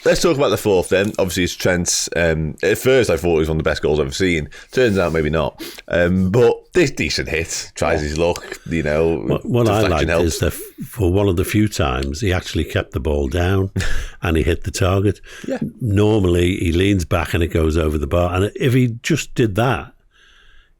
let's talk about the fourth then. Obviously, it's Trent's. At first, I thought it was one of the best goals I've ever seen. Turns out, maybe not. But this decent hit. Tries his luck, What I liked is that for one of the few times, he actually kept the ball down and he hit the target. Yeah. Normally, he leans back and it goes over the bar. And if he just did that,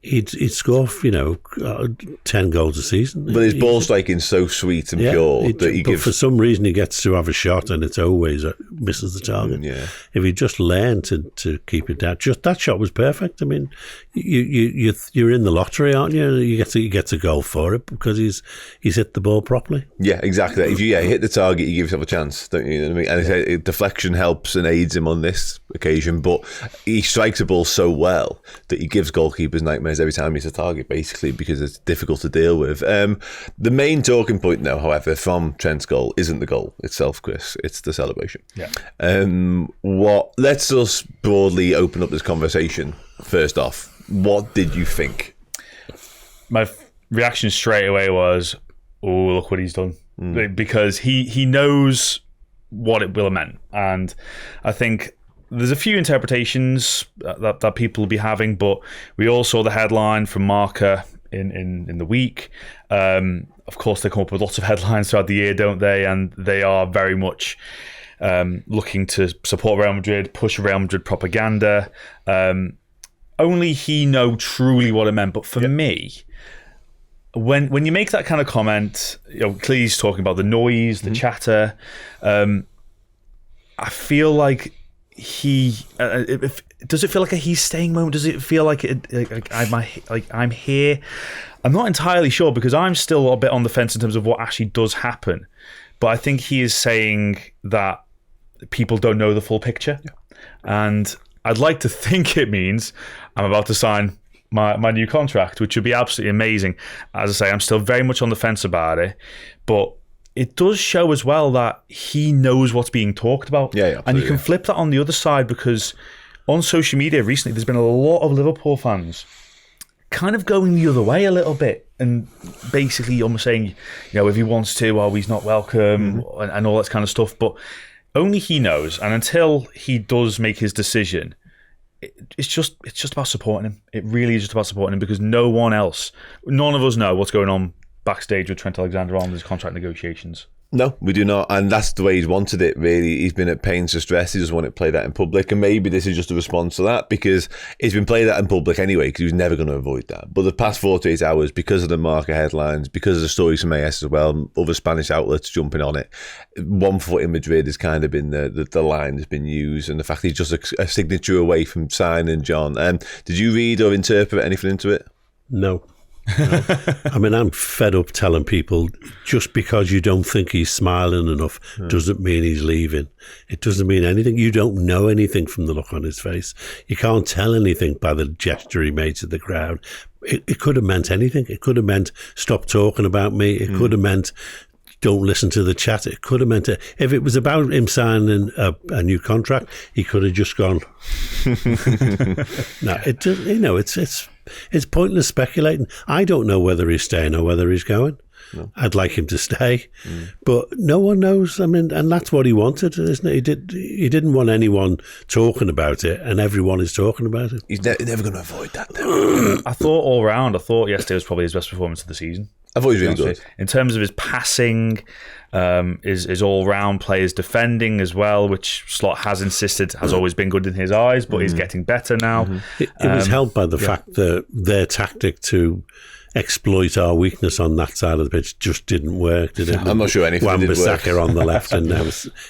he'd score, 10 goals a season. But his ball striking's so sweet and pure that he gives. For some reason, he gets to have a shot and it's always misses the target. Yeah. If he just learned to keep it down, just that shot was perfect. I mean, you're in the lottery, aren't you? You get a goal for it because he's hit the ball properly. Yeah, exactly. If you hit the target, you give yourself a chance, don't you? You know what I mean? And deflection helps and aids him on this occasion, but he strikes the ball so well that he gives goalkeepers nightmares every time he's a target, basically, because it's difficult to deal with. The main talking point, though, however, from Trent's goal isn't the goal itself, Chris. It's the celebration. Yeah. Let's just broadly open up this conversation. First off, what did you think? My reaction straight away was, oh, look what he's done. Because he knows what it will have meant. And I think there's a few interpretations that people will be having, but we all saw the headline from Marca in the week. Of course, they come up with lots of headlines throughout the year, don't they? And they are very much looking to support Real Madrid, push Real Madrid propaganda. Only he know truly what it meant. But for me, when you make that kind of comment, clearly he's talking about the noise, the chatter. I feel like does it feel like a he's staying moment? Does it feel like I'm here? I'm not entirely sure because I'm still a bit on the fence in terms of what actually does happen. But I think he is saying that people don't know the full picture. Yeah. And I'd like to think it means I'm about to sign my new contract, which would be absolutely amazing. As I say, I'm still very much on the fence about it. But it does show as well that he knows what's being talked about. Yeah, and you can flip that on the other side because on social media recently, there's been a lot of Liverpool fans kind of going the other way a little bit and basically almost saying, if he wants to, he's not welcome and all that kind of stuff. But only he knows. And until he does make his decision, it's just about supporting him. It really is just about supporting him because none of us know what's going on backstage with Trent Alexander-Arnold his contract negotiations. No, we do not. And that's the way he's wanted it, really. He's been at pains to stress. He doesn't want to play that in public. And maybe this is just a response to that because he's been playing that in public anyway because he was never going to avoid that. But the past 48 hours, because of the Marca headlines, because of the stories from AS as well, other Spanish outlets jumping on it, 1 foot in Madrid has kind of been the line that's been used. And the fact he's just a signature away from signing John. Did you read or interpret anything into it? No. I mean, I'm fed up telling people just because you don't think he's smiling enough doesn't mean he's leaving. It doesn't mean anything. You don't know anything from the look on his face. You can't tell anything by the gesture he made to the crowd. It could have meant anything. It could have meant stop talking about me. It could have meant don't listen to the chat. It could have meant if it was about him signing a new contract, he could have just gone. No, it's pointless speculating. I don't know whether he's staying or whether he's going. No. I'd like him to stay, but no one knows. I mean, and that's what he wanted, isn't it? He didn't want anyone talking about it, and everyone is talking about it. He's never going to avoid that, though. I thought yesterday was probably his best performance of the season. I thought he was really good. In terms of his passing, his all-round play, his defending as well, which Slot has insisted has always been good in his eyes, but he's getting better now. It was helped by the fact that their tactic to exploit our weakness on that side of the pitch just didn't work, did it? I'm not sure anything did work. Wan-Bissaka on the left, and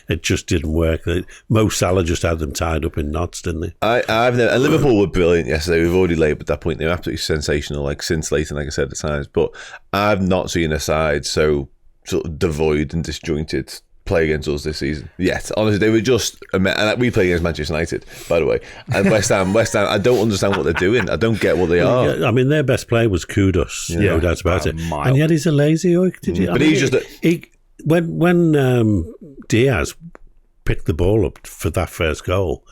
it just didn't work. Mo Salah just had them tied up in knots, didn't they? And Liverpool were brilliant yesterday. We've already labelled that point. They were absolutely sensational, like scintillating, like I said at times. But I've not seen a side so sort of devoid and disjointed play against us this season yet. Honestly, they were just, and we play against Manchester United, by the way, and West Ham, I don't understand what they're doing. I don't get what they are. I mean, their best player was Kudus, no doubt about it, and yet he's a lazy oik. But he's just when Diaz picked the ball up for that first goal,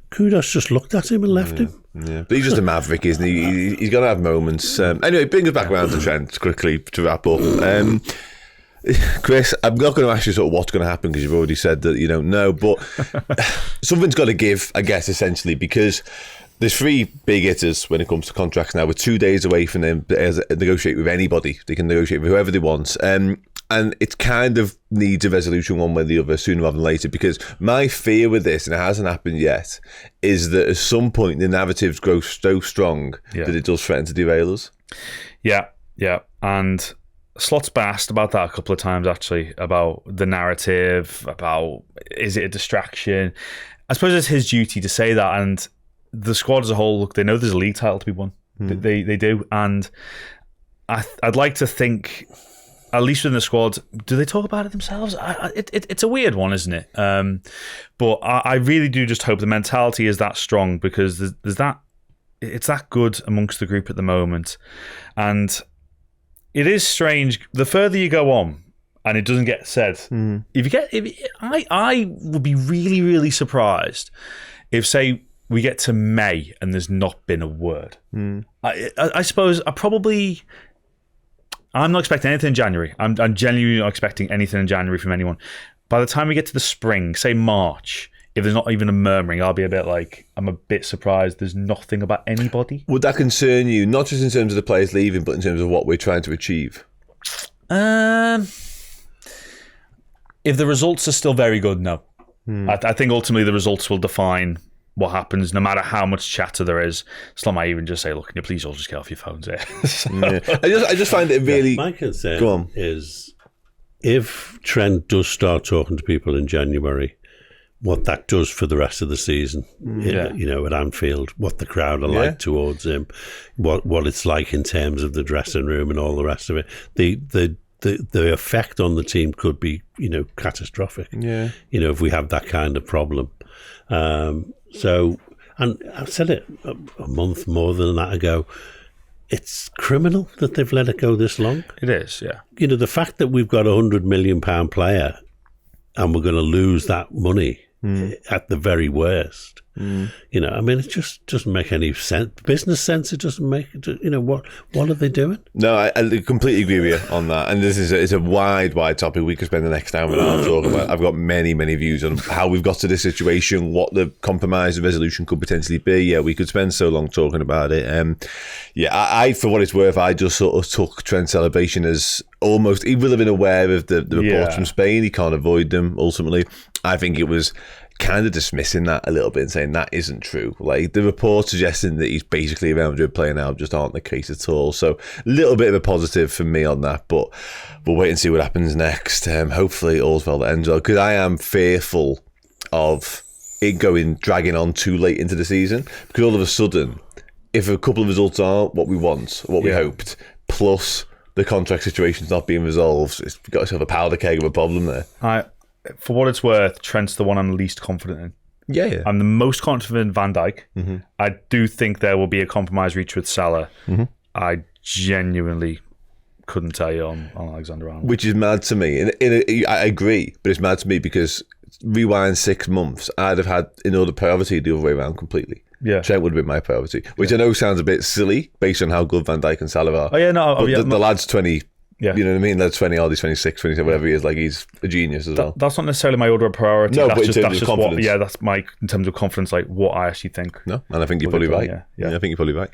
Kudus just looked at him and left him. Yeah, but he's just a maverick, isn't he? He's got to have moments. Anyway, bring us back around to Trent quickly to wrap up. Chris, I'm not going to ask you sort of what's going to happen because you've already said that you don't know, but something's got to give, I guess, essentially, because there's 3 big hitters when it comes to contracts now. We're 2 days away from them to negotiate with anybody. They can negotiate with whoever they want. And it kind of needs a resolution one way or the other, sooner rather than later, because my fear with this, and it hasn't happened yet, is that at some point the narratives grow so strong that it does threaten to derail us. Yeah. And Slot's been asked about that a couple of times, actually, about the narrative, about is it a distraction? I suppose it's his duty to say that, and the squad as a whole, look, they know there's a league title to be won. They do, and I'd like to think, at least within the squad, do they talk about it themselves? It's a weird one, isn't it? But I really do just hope the mentality is that strong, because there's that, it's that good amongst the group at the moment. And it is strange, the further you go on and it doesn't get said, I would be really, really surprised if, say, we get to May and there's not been a word. I suppose I'm not expecting anything in January. I'm genuinely not expecting anything in January from anyone. By the time we get to the spring, say March, if there's not even a murmuring, I'll be a bit like, I'm a bit surprised there's nothing about anybody. Would that concern you, not just in terms of the players leaving, but in terms of what we're trying to achieve? If the results are still very good, no. I think ultimately the results will define what happens, no matter how much chatter there is. Slot might even just say, look, can you please all just get off your phones here? I just find it really... My concern is if Trent does start talking to people in January, what that does for the rest of the season, at Anfield, what the crowd are like towards him, what it's like in terms of the dressing room and all the rest of it. The effect on the team could be, catastrophic. If we have that kind of problem. So, and I said it a month more than that ago, it's criminal that they've let it go this long. It is, yeah. The fact that we've got £100 million player and we're going to lose that money at the very worst. It just doesn't make any sense. Business sense, it doesn't make, what are they doing? No, I completely agree with you on that. And this is it's a wide topic. We could spend the next hour and a half talking about. I've got many views on how we've got to this situation, what the compromise and resolution could potentially be. Yeah, we could spend so long talking about it. I for what it's worth, I just sort of took Trent's celebration as almost, he will have been aware of the reports from Spain. He can't avoid them, ultimately. I think it was kind of dismissing that a little bit and saying that isn't true. Like, the reports suggesting that he's basically a Real Madrid player now just aren't the case at all. So a little bit of a positive for me on that, but we'll wait and see what happens next. Hopefully all's well that ends well, because I am fearful of it dragging on too late into the season, because all of a sudden, if a couple of results aren't what we want, what we hoped, plus the contract situation's not being resolved, it's got yourself a powder keg of a problem there. For what it's worth, Trent's the one I'm least confident in. Yeah. I'm the most confident in Van Dijk. I do think there will be a compromise reached with Salah. I genuinely couldn't tell you on Alexander-Arnold. Which is mad to me. I agree, but it's mad to me because rewind 6 months, I'd have had another priority the other way around completely. Yeah. Trent would have been my priority, which I know sounds a bit silly based on how good Van Dijk and Salah are. The lad's 20... Yeah. You know what I mean? That's 20, all these 26, 27, whatever he is. Like, he's a genius as well. That's not necessarily my order of priority. No, that's but in terms of confidence. That's my, in terms of confidence, like what I actually think. No, and I think you're probably right. Yeah, I think you're probably right.